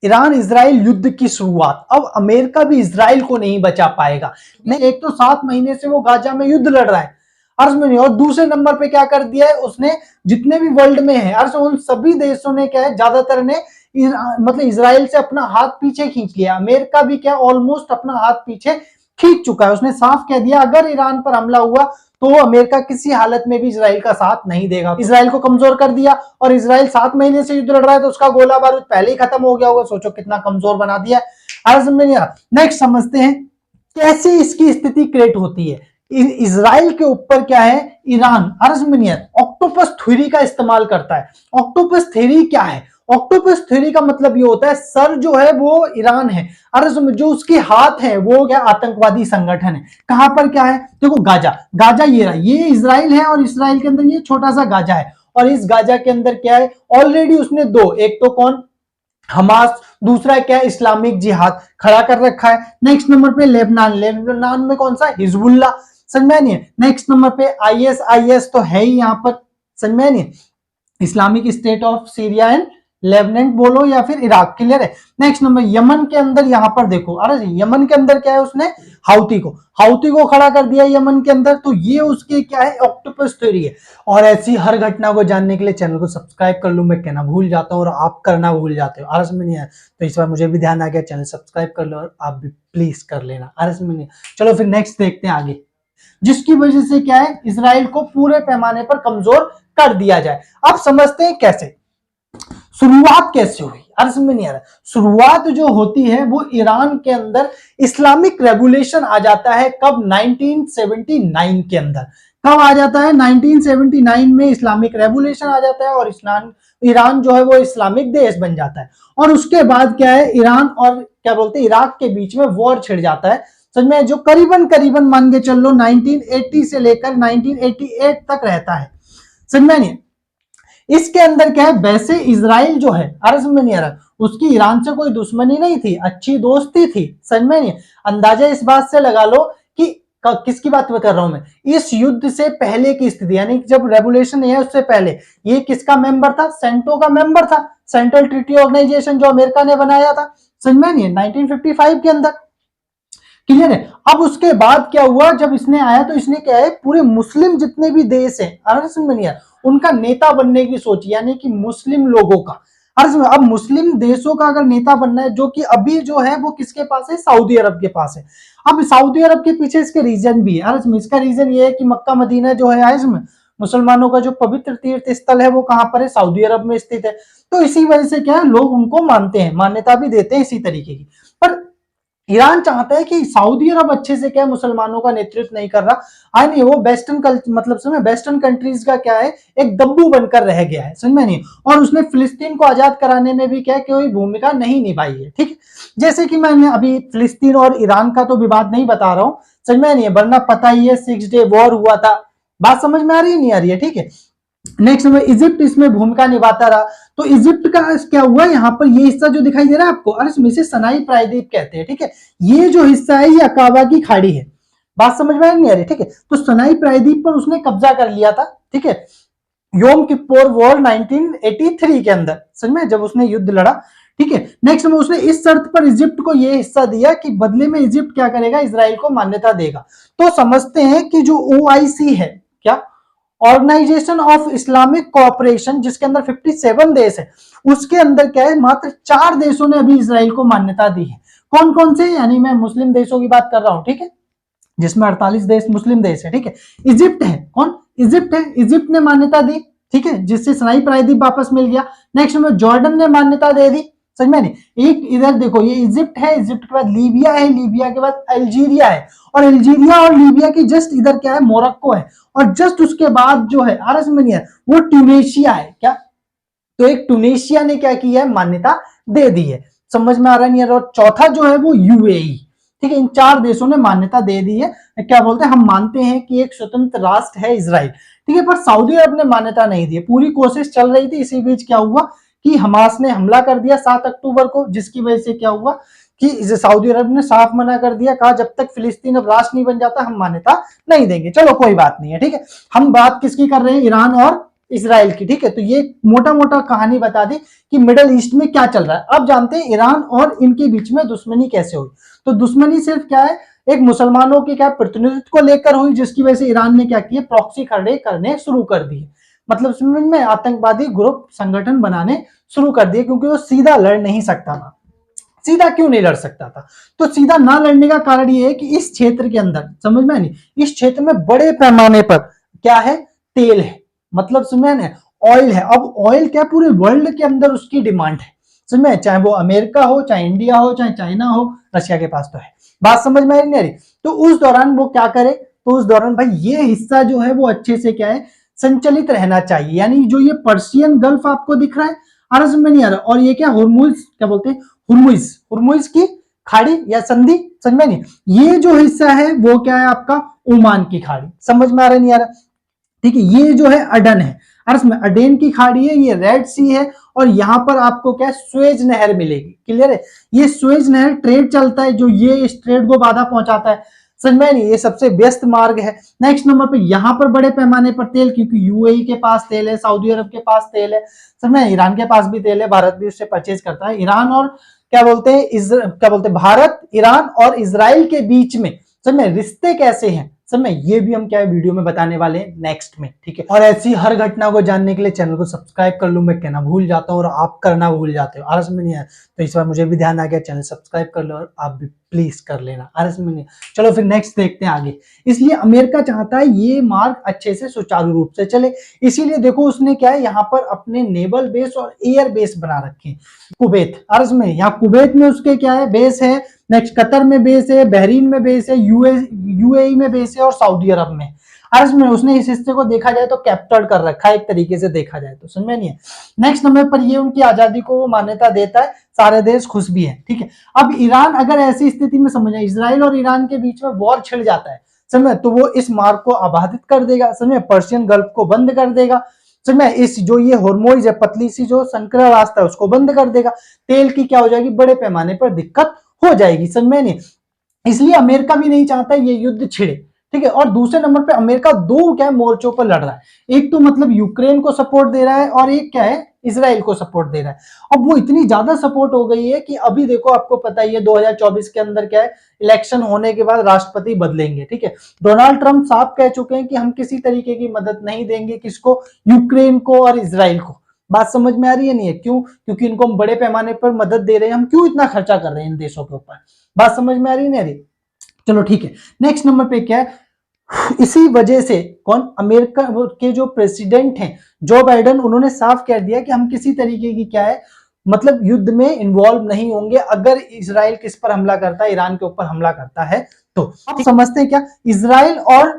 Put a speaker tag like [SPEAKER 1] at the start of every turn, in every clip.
[SPEAKER 1] Iran Israel युद्ध की शुरुआत। अब अमेरिका भी इजराइल को नहीं बचा पाएगा। नहीं, एक तो 7 महीने से वो गाजा में युद्ध लड़ रहा है अर्ज में नहीं, और दूसरे नंबर पे क्या कर दिया है उसने, जितने भी वर्ल्ड में है अर्ज उन सभी देशों ने क्या है, ज्यादातर ने मतलब इजराइल से अपना हाथ पीछे खींच लिया। अमेरिका भी क्या ऑलमोस्ट अपना हाथ पीछे खींच चुका है। उसने साफ कह दिया अगर ईरान पर हमला हुआ तो अमेरिका किसी हालत में भी इजराइल का साथ नहीं देगा। इजराइल को कमजोर कर दिया, और इजराइल 7 महीने से युद्ध लड़ रहा है तो उसका गोला बारूद पहले ही खत्म हो गया होगा। समझो कितना कमजोर बना दिया है। नेक्स्ट समझते हैं कैसे इसकी स्थिति क्रिएट होती है। इजराइल के ऊपर क्या है, ईरान अर्जमेनियन ऑक्टोपस थ्योरी का इस्तेमाल करता है। ऑक्टोपस थ्योरी क्या है? ऑक्टोपस थ्योरी का मतलब ये होता है सर जो है वो ईरान है, और जो उसके हाथ है वो क्या आतंकवादी संगठन है। कहां पर क्या है, देखो गाजा, गाजा ये रहा, ये इजराइल है और इजराइल के अंदर ये छोटा सा गाजा है, और इस गाजा के अंदर क्या है ऑलरेडी उसने दो, एक तो कौन हमास, दूसरा क्या है इस्लामिक जिहाद खड़ा कर रखा है। नेक्स्ट नंबर पे लेबनान, लेबनान में कौन सा हिजबुल्ला, समझ में नहीं है। नेक्स्ट नंबर पे आईएस, आईएस तो है ही यहां पर, समझ में नहीं है, Islamic state of Syria and Lebanon बोलो या फिर इराक, क्लियर है। नेक्स्ट नंबर यमन के अंदर यहां पर देखो, अरे यमन के अंदर क्या है उसने हाउती को खड़ा कर दिया यमन के अंदर। तो ये उसके क्या है ऑक्टोपस थ्योरी है। और ऐसी हर घटना को जानने के लिए चैनल को सब्सक्राइब कर लो, मैं कहना भूल जाता हूँ और आप करना भूल जाते हो, आरस में नहीं है तो इस बार मुझे भी ध्यान आ गया, चैनल सब्सक्राइब कर लो और आप भी प्लीज कर लेना, आरस में नहीं है। चलो फिर नेक्स्ट देखते हैं आगे, जिसकी वजह से क्या है इजराइल को पूरे पैमाने पर कमजोर कर दिया जाए। अब समझते हैं कैसे, शुरुआत कैसे हुई, अर्थ में नहीं आ रहा। शुरुआत जो होती है वो ईरान के अंदर इस्लामिक रेवोल्यूशन आ जाता है, कब 1979 के अंदर। कब आ जाता है 1979 में इस्लामिक रेवोल्यूशन आ जाता है, और ईरान जो है वो इस्लामिक देश बन जाता है। और उसके बाद क्या है ईरान और क्या बोलते हैं इराक के बीच में वॉर छिड़ जाता है, समझ में, जो करीबन मान के चल लो 1980 से लेकर 1988 तक रहता है, समझ में नहीं। इसके अंदर क्या है, वैसे इजराइल जो है अर्ज में नहीं आ रहा, उसकी ईरान से कोई दुश्मनी नहीं थी, अच्छी दोस्ती थी, समझ में नहीं। अंदाजा इस बात से लगा लो कि किसकी बात कर रहा हूं मैं, इस युद्ध से पहले की स्थिति, यानी जब रेवोल्यूशन है उससे पहले ये किसका मेंबर था, सेंटो का मेंबर था, सेंट्रल ट्रीटी ऑर्गेनाइजेशन जो अमेरिका ने बनाया था, समझ में नहीं, 1955 के अंदर, क्लियर है। अब उसके बाद क्या हुआ, जब इसने आया तो इसने क्या है पूरे मुस्लिम जितने भी देश हैं अर्ज में नहीं है उनका नेता बनने की सोची, यानी कि मुस्लिम लोगों का अर्ज में। अब मुस्लिम देशों का अगर नेता बनना है, जो कि अभी जो है वो किसके पास है, सऊदी अरब के पास है। अब सऊदी अरब के पीछे इसके रीजन भी है अर्ज में, इसका रीजन ये है कि मक्का मदीना जो है इसमें मुसलमानों का जो पवित्र तीर्थ स्थल है वो कहां पर है, सऊदी अरब में स्थित है। तो इसी वजह से क्या है लोग उनको मानते हैं, मान्यता भी देते हैं इसी तरीके की। पर ईरान चाहता है कि सऊदी अरब अच्छे से क्या मुसलमानों का नेतृत्व नहीं कर रहा, आई नहीं, वो वेस्टर्न मतलब समझ वेस्टर्न कंट्रीज का क्या है एक दब्बू बनकर रह गया है, समझ में नहीं। और उसने फिलिस्तीन को आजाद कराने में भी क्या कोई भूमिका नहीं निभाई है, ठीक। जैसे कि मैंने अभी फिलिस्तीन और ईरान का तो विवाद नहीं बता रहा हूं, समझ में नहीं, वरना पता ही है 6 डे वॉर हुआ था, बात समझ में आ रही है नहीं आ रही है, ठीक है। नेक्स्ट नंबर इजिप्ट इसमें भूमिका निभाता रहा। तो इजिप्ट का क्या हुआ, यहाँ पर ये हिस्सा जो दिखाई दे रहा है आपको, अरे इसमें से सनाई प्रायद्वीप कहते हैं, ठीक है। ये जो हिस्सा है ये अकाबा की खाड़ी है, बात समझ में नहीं आ रही, ठीक है। तो सनाई प्रायद्वीप पर उसने कब्जा कर लिया था, ठीक है, योम किप्पोर वॉर 1983 के अंदर, समझ में, जब उसने युद्ध लड़ा, ठीक है। नेक्स्ट में उसने इस शर्त पर इजिप्ट को यह हिस्सा दिया कि बदले में इजिप्ट क्या करेगा, इजराइल को मान्यता देगा। तो समझते हैं कि जो OIC है, क्या ऑर्गेनाइजेशन ऑफ इस्लामिक कोऑपरेशन, जिसके अंदर 57 देश है, उसके अंदर क्या है मात्र 4 देशों ने अभी इजराइल को मान्यता दी है। कौन कौन से, यानी मैं मुस्लिम देशों की बात कर रहा हूं, ठीक है, जिसमें 48 देश मुस्लिम देश है, ठीक है। इजिप्ट है, कौन, इजिप्ट है, इजिप्ट ने मान्यता दी, ठीक है, जिससे सनाई प्रायद्वीप वापस मिल गया। नेक्स्ट में जॉर्डन ने मान्यता दे दी, समझ में नहीं। एक इधर देखो ये इजिप्ट है, इजिप्ट के बाद लीबिया है, लीबिया के बाद अल्जीरिया है, और अल्जीरिया और लीबिया की जस्ट इधर क्या है मोरक्को है, और जस्ट उसके बाद जो है आरस में नहीं है वो ट्यूनेशिया है, क्या, तो एक ट्यूनेशिया ने क्या किया है मान्यता दे दी है, समझ में आ रहा नहीं है। और चौथा जो है वो UAE, ठीक है, इन 4 देशों ने मान्यता दे दी है, क्या बोलते हैं हम मानते हैं कि एक स्वतंत्र राष्ट्र है इजराइल, ठीक है। पर सऊदी अरब ने मान्यता नहीं दी, पूरी कोशिश चल रही थी, इसी बीच क्या हुआ कि हमास ने हमला कर दिया 7 अक्टूबर को, जिसकी वजह से क्या हुआ कि सऊदी अरब ने साफ मना कर दिया, कहा जब तक फिलिस्तीन अब राष्ट्र नहीं बन जाता हम मान्यता नहीं देंगे। चलो कोई बात नहीं है, ठीक है। हम बात किसकी कर रहे हैं, ईरान और इसराइल की, ठीक है। तो ये मोटा मोटा कहानी बता दी कि मिडल ईस्ट में क्या चल रहा है। अब जानते हैं ईरान और इनके बीच में दुश्मनी कैसे हुई। तो दुश्मनी सिर्फ क्या है, एक मुसलमानों के क्या प्रतिनिधित्व को लेकर हुई, जिसकी वजह से ईरान ने क्या किया, प्रॉक्सी खड़े करने शुरू कर दिए, मतलब समझ में, आतंकवादी ग्रुप संगठन बनाने शुरू कर दिए, क्योंकि वो सीधा लड़ नहीं सकता था। सीधा क्यों नहीं लड़ सकता था, तो सीधा ना लड़ने का कारण ये है कि इस क्षेत्र के अंदर, समझ में नहीं, इस क्षेत्र में बड़े पैमाने पर क्या है, तेल है, मतलब समझ में, ऑयल है। अब ऑयल क्या, पूरे वर्ल्ड के अंदर उसकी डिमांड है, समझ में, चाहे वो अमेरिका हो, चाहे इंडिया हो, चाहे चाइना हो, रशिया के पास तो है। बात समझ में नहीं आ रही। तो उस दौरान वो क्या करे, तो उस दौरान भाई ये हिस्सा जो है वो अच्छे से क्या है, संचलित रहना चाहिए। यानी जो ये पर्शियन गल्फ आपको दिख रहा है, समझ में नहीं आ रहा, और ये क्या, हुर्मुज, क्या बोलते हैं, हुर्मुज, हुर्मुज की खाड़ी या संधि, समझ में नहीं, ये जो हिस्सा है वो क्या है आपका, ओमान की खाड़ी, समझ में आ रहा नहीं आ रहा, ठीक है। ये जो है अडन है, अर्स में अडेन की खाड़ी है, ये रेड सी है, और यहां पर आपको क्या, स्वेज नहर मिलेगी, क्लियर है। ये स्वेज नहर ट्रेड चलता है, जो ये इस ट्रेड को बाधा पहुंचाता है, समझ में नहीं, ये सबसे व्यस्त मार्ग है। नेक्स्ट नंबर पे यहां पर बड़े पैमाने पर तेल, क्योंकि यूएई के पास तेल है, सऊदी अरब के पास तेल है, समझ में, ईरान के पास भी तेल है, भारत भी उससे परचेज करता है। ईरान और क्या बोलते हैं, क्या बोलते हैं, भारत, ईरान और इजराइल के बीच में, समझ में, रिश्ते कैसे हैं, सब में, ये भी हम क्या है वीडियो में बताने वाले हैं नेक्स्ट में, ठीक है। और ऐसी हर घटना को जानने के लिए चैनल को सब्सक्राइब कर लो, मैं कहना भूल जाता हूँ और आप करना भूल जाते हो, आरस में नहीं है, तो इस बार मुझे भी ध्यान आ गया, चैनल सब्सक्राइब कर लो और आप भी प्लीज कर लेना, आरस में नहीं है। चलो फिर नेक्स्ट देखते हैं आगे। इसलिए अमेरिका चाहता है ये मार्ग अच्छे से सुचारू रूप से चले, इसीलिए देखो उसने क्या है, यहाँ पर अपने नेवल बेस और एयर बेस बना रखे हैं। कुवैत, आरस में, यहाँ कुवैत में उसके क्या है, बेस है, नेक्स्ट कतर में बेस है, बहरीन में बेस है, यूएई में बेस है, और सऊदी अरब में। अर्ज में उसने इस हिस्से को देखा जाए तो कैप्चर कर रखा है, एक तरीके से देखा जाए तो, समझ में नहीं है। नेक्स्ट नंबर पर ये उनकी आजादी को मान्यता देता है, सारे देश खुश भी है, ठीक है। अब ईरान अगर ऐसी स्थिति में, समझ, इजराइल और ईरान के बीच में वॉर छिड़ जाता है, समझ, तो वो इस मार्ग को अबाधित कर देगा, समझ, पर्शियन गल्फ को बंद कर देगा, समझ, इस जो ये हॉर्मोइज है, पतली सी जो संकरा रास्ता है, उसको बंद कर देगा। तेल की क्या हो जाएगी, बड़े पैमाने पर दिक्कत हो जाएगी, समझ में नहीं। इसलिए अमेरिका भी नहीं चाहता ये युद्ध छिड़े, ठीक है। और दूसरे नंबर पे अमेरिका दो क्या मोर्चों पर लड़ रहा है, एक तो मतलब यूक्रेन को सपोर्ट दे रहा है, और एक क्या है, इसराइल को सपोर्ट दे रहा है। अब वो इतनी ज्यादा सपोर्ट हो गई है कि अभी देखो, आपको पता ही है 2024 के अंदर क्या है, इलेक्शन होने के बाद राष्ट्रपति बदलेंगे, ठीक है। डोनाल्ड ट्रंप साफ कह चुके हैं कि हम किसी तरीके की मदद नहीं देंगे, किसको, यूक्रेन को और इसराइल को। बात समझ में आ रही है नहीं है, क्यों, क्योंकि इनको हम बड़े पैमाने पर मदद दे रहे हैं, हम क्यों इतना खर्चा कर रहे हैं इन देशों के ऊपर। बात समझ में आ रही नहीं आ रही, चलो ठीक है। नेक्स्ट नंबर पे क्या है, इसी वजह से कौन, अमेरिका के जो प्रेसिडेंट हैं जो बाइडेन, उन्होंने साफ कह दिया कि हम किसी तरीके की क्या है, मतलब युद्ध में इन्वॉल्व नहीं होंगे अगर इसराइल किस पर हमला करता है, ईरान के ऊपर हमला करता है तो। आप समझते हैं क्या, इसराइल और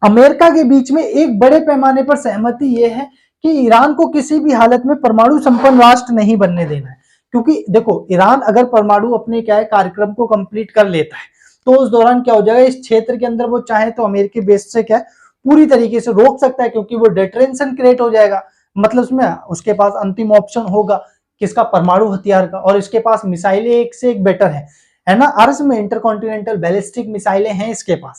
[SPEAKER 1] अमेरिका के बीच में एक बड़े पैमाने पर सहमति यह है कि ईरान को किसी भी हालत में परमाणु संपन्न राष्ट्र नहीं बनने देना है। क्योंकि देखो, ईरान अगर परमाणु अपने क्या है कार्यक्रम को कंप्लीट कर लेता है, तो उस दौरान क्या हो जाएगा, इस क्षेत्र के अंदर वो चाहे तो अमेरिकी बेस से क्या है, पूरी तरीके से रोक सकता है, क्योंकि वो डेटरेंशन क्रिएट हो जाएगा। मतलब उसमें उसके पास अंतिम ऑप्शन होगा किसका, परमाणु हथियार का, और इसके पास मिसाइलें एक से एक बेटर है ना, अर्स में इंटरकॉन्टिनेंटल बैलिस्टिक मिसाइलें हैं इसके पास।